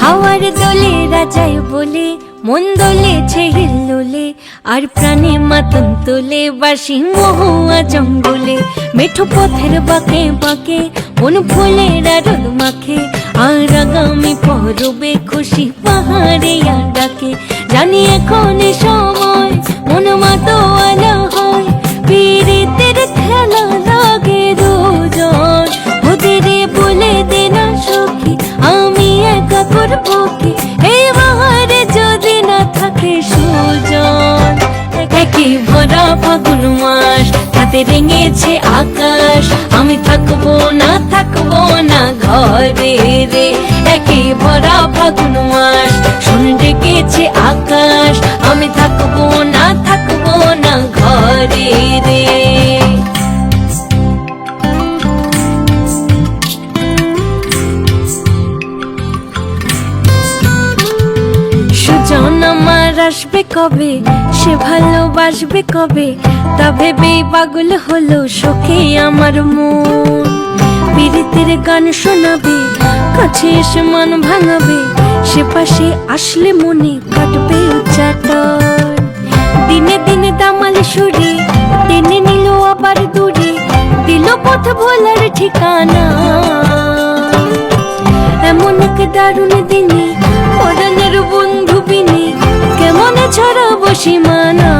হাওয়ার দোলে রাজায় বলে মন দোলেছে হিল্লোলে, আর প্রাণে মাতন তোলে বাসি মহুয়া জঙ্গলে। মেঠো পথের বাঁকে বাঁকে মন ফুলের রোদ মাখে, আর আগামী পরবে খুশি পাহাড়ে ডাকে। জানি এখন সময় মন মাতোয়ালা হয়, পীড়িতের খেলা লাগে দুজন। ওদের বলে দে না সখী আমি একা করবো কি, এই বাহারে যদি না থাকে সুজন। একই ভরা ফাগুন মাস তাতে রেঙেছে আকাশ, আমি থাকবো না ঘরে রে। একই ভরা ফাগুন মাস শুন ডেকেছে আকাশ, আমি থাকবো না ঘরে রে। সুজন আমার আসবে কবে, সে ভালোবাসবে কবে, তা ভেবেই পাগল হলো সখী আমার মন। পীড়িতের গান শোনাবে, কাছে এসে মন ভাঙাবে, সে পাশে আসলে মনে কাটবে উচ্চাটন। দিনে দিনে দামালে সুরে টেনে নিল আবার দূরে, দিল পথ ভোলার ঠিকানা। এমন এক দারুণ দিনে পরাণের বন্ধু বিনে কেমন ছড়াবো সীমানা।